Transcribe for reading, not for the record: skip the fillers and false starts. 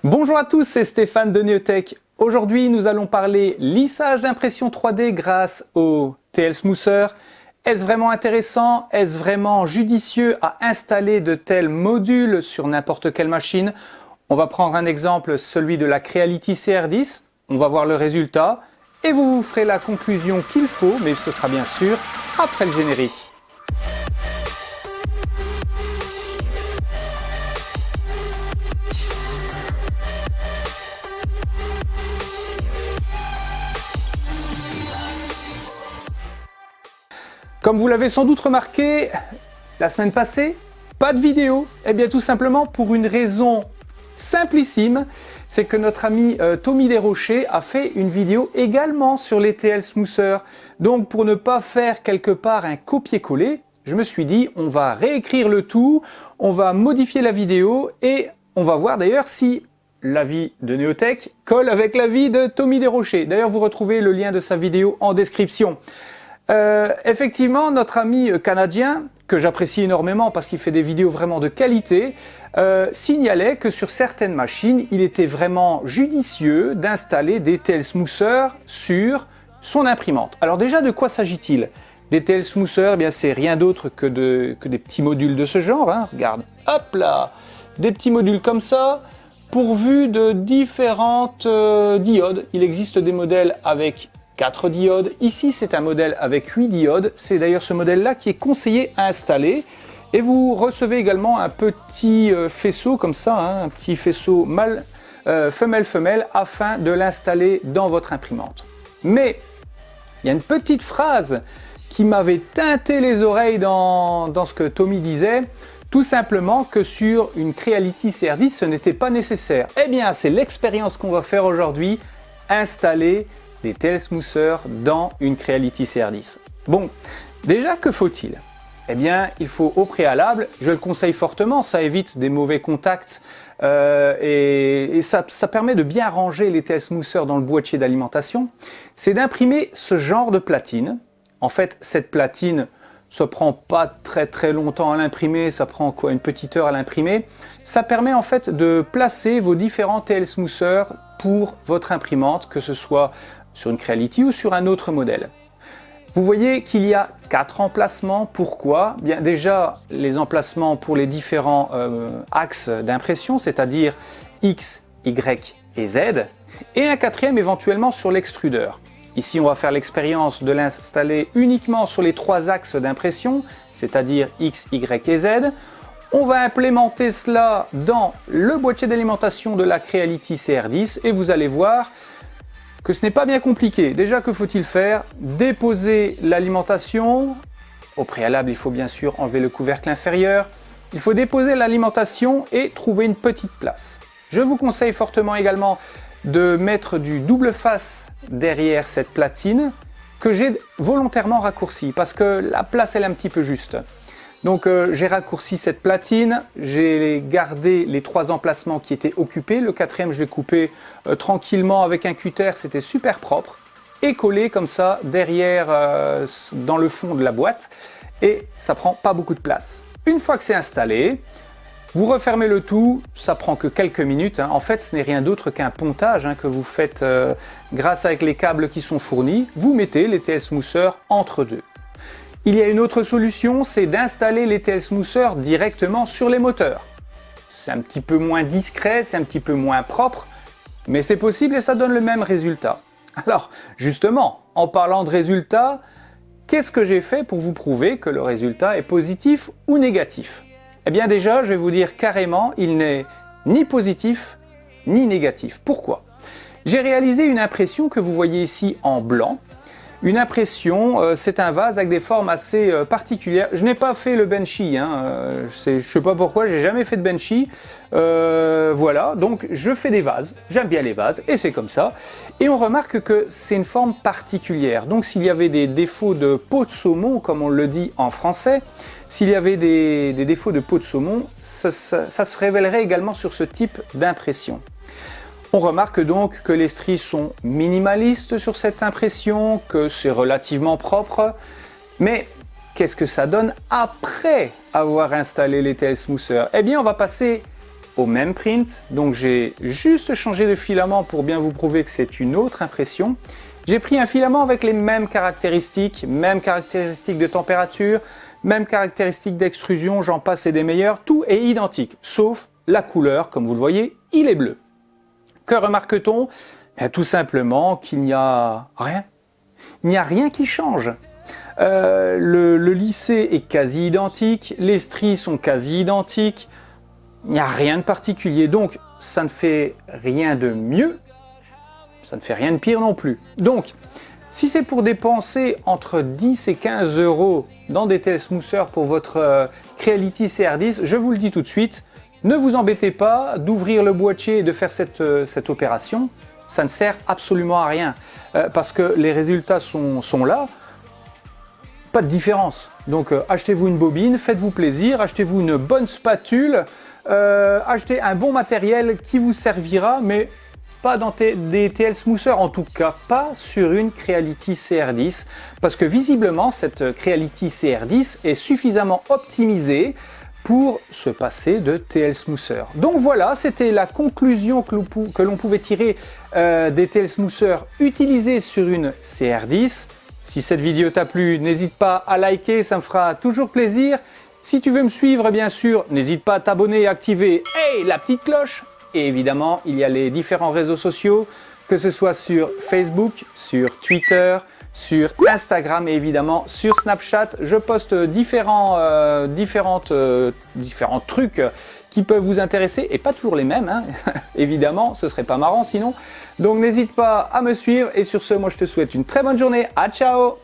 Bonjour à tous, c'est Stéphane de Neotech. Aujourd'hui, nous allons parler lissage d'impression 3D grâce au TL Smoother. Est-ce vraiment intéressant? Est-ce vraiment judicieux à installer de tels modules sur n'importe quelle machine? On va prendre un exemple, celui de la Creality CR10. On va voir le résultat et vous ferez la conclusion qu'il faut, mais ce sera bien sûr après le générique. Comme vous l'avez sans doute remarqué, la semaine passée, pas de vidéo. Eh bien tout simplement pour une raison simplissime, c'est que notre ami Tommy Desrochers a fait une vidéo également sur les TL Smoother. Donc pour ne pas faire quelque part un copier-coller, je me suis dit on va réécrire le tout, on va modifier la vidéo et on va voir d'ailleurs si l'avis de Neotech colle avec l'avis de Tommy Desrochers. D'ailleurs vous retrouvez le lien de sa vidéo en description. Effectivement, notre ami canadien, que j'apprécie énormément parce qu'il fait des vidéos vraiment de qualité, signalait que sur certaines machines, il était vraiment judicieux d'installer des TL Smoother sur son imprimante. Alors déjà, de quoi s'agit-il? Des TL Smoother, eh bien c'est rien d'autre que des petits modules de ce genre. Hein. Regarde, hop là, des petits modules comme ça, pourvus de différentes diodes. Il existe des modèles avec 4 diodes. Ici, c'est un modèle avec 8 diodes. C'est d'ailleurs ce modèle-là qui est conseillé à installer. Et vous recevez également un petit faisceau comme ça, hein, un petit faisceau mâle, femelle-femelle, afin de l'installer dans votre imprimante. Mais il y a une petite phrase qui m'avait teinté les oreilles dans ce que Tommy disait. Tout simplement que sur une Creality CR10, ce n'était pas nécessaire. Eh bien, c'est l'expérience qu'on va faire aujourd'hui, installer des TL Smoother dans une Creality CR10. Bon, déjà que faut-il? Eh bien, il faut au préalable, je le conseille fortement, ça évite des mauvais contacts et ça permet de bien ranger les TL Smoother dans le boîtier d'alimentation, c'est d'imprimer ce genre de platine. En fait, cette platine, ça prend pas très longtemps à l'imprimer, ça prend quoi, une petite heure à l'imprimer. Ça permet en fait de placer vos différents TL Smoother pour votre imprimante, que ce soit sur une Creality ou sur un autre modèle. Vous voyez qu'il y a 4 emplacements. Pourquoi? Bien, déjà, les emplacements pour les différents axes d'impression, c'est-à-dire X, Y et Z, et un quatrième éventuellement sur l'extrudeur. Ici, on va faire l'expérience de l'installer uniquement sur les 3 axes d'impression, c'est-à-dire X, Y et Z. On va implémenter cela dans le boîtier d'alimentation de la Creality CR10 et vous allez voir que ce n'est pas bien compliqué. Déjà, que faut-il faire? Déposer l'alimentation. Au préalable, il faut bien sûr enlever le couvercle inférieur. Il faut déposer l'alimentation et trouver une petite place. Je vous conseille fortement également de mettre du double face derrière cette platine que j'ai volontairement raccourci parce que la place elle est un petit peu juste. Donc j'ai raccourci cette platine, j'ai gardé les 3 emplacements qui étaient occupés, le 4e je l'ai coupé tranquillement avec un cutter, c'était super propre, et collé comme ça derrière dans le fond de la boîte, et ça prend pas beaucoup de place. Une fois que c'est installé, vous refermez le tout, ça prend que quelques minutes, hein. En fait ce n'est rien d'autre qu'un pontage hein, que vous faites grâce avec les câbles qui sont fournis, vous mettez les TL Smoother entre deux. Il y a une autre solution, c'est d'installer les TL Smoother directement sur les moteurs. C'est un petit peu moins discret, c'est un petit peu moins propre, mais c'est possible et ça donne le même résultat. Alors, justement, en parlant de résultat, qu'est-ce que j'ai fait pour vous prouver que le résultat est positif ou négatif? Eh bien déjà, je vais vous dire carrément, il n'est ni positif ni négatif. Pourquoi? J'ai réalisé une impression que vous voyez ici en blanc. Une impression, c'est un vase avec des formes assez particulières. Je n'ai pas fait le Benchy, hein, je ne sais pas pourquoi, j'ai jamais fait de Benchy. Voilà, donc je fais des vases, j'aime bien les vases, et c'est comme ça. Et on remarque que c'est une forme particulière. Donc s'il y avait des défauts de peau de saumon, comme on le dit en français, s'il y avait des défauts de peau de saumon, ça se révélerait également sur ce type d'impression. On remarque donc que les stries sont minimalistes sur cette impression, que c'est relativement propre, mais qu'est-ce que ça donne après avoir installé les TL Smoother? Eh bien, on va passer au même print, donc j'ai juste changé de filament pour bien vous prouver que c'est une autre impression. J'ai pris un filament avec les mêmes caractéristiques de température, mêmes caractéristiques d'extrusion, j'en passe et des meilleurs, tout est identique, sauf la couleur, comme vous le voyez, il est bleu. Que remarque-t-on? Tout simplement qu'il n'y a rien. Il n'y a rien qui change. Le lissé est quasi identique, les stries sont quasi identiques, il n'y a rien de particulier, donc ça ne fait rien de mieux, ça ne fait rien de pire non plus. Donc, si c'est pour dépenser entre 10 et 15 euros dans des TL Smoother pour votre Creality CR10, je vous le dis tout de suite, ne vous embêtez pas d'ouvrir le boîtier et de faire cette opération, ça ne sert absolument à rien, parce que les résultats sont là, pas de différence. Donc achetez-vous une bobine, faites-vous plaisir, achetez-vous une bonne spatule, achetez un bon matériel qui vous servira, mais pas dans des TL Smoother, en tout cas pas sur une Creality CR10, parce que visiblement cette Creality CR10 est suffisamment optimisée pour se passer de TL Smoother. Donc voilà, c'était la conclusion que l'on pouvait tirer des TL Smoother utilisés sur une CR10. Si cette vidéo t'a plu, n'hésite pas à liker, ça me fera toujours plaisir. Si tu veux me suivre, bien sûr, n'hésite pas à t'abonner et activer la petite cloche. Et évidemment, il y a les différents réseaux sociaux, que ce soit sur Facebook, sur Twitter, sur Instagram et évidemment sur Snapchat. Je poste différents trucs qui peuvent vous intéresser et pas toujours les mêmes, hein. Évidemment, ce serait pas marrant sinon. Donc n'hésite pas à me suivre et sur ce, moi je te souhaite une très bonne journée. À ciao!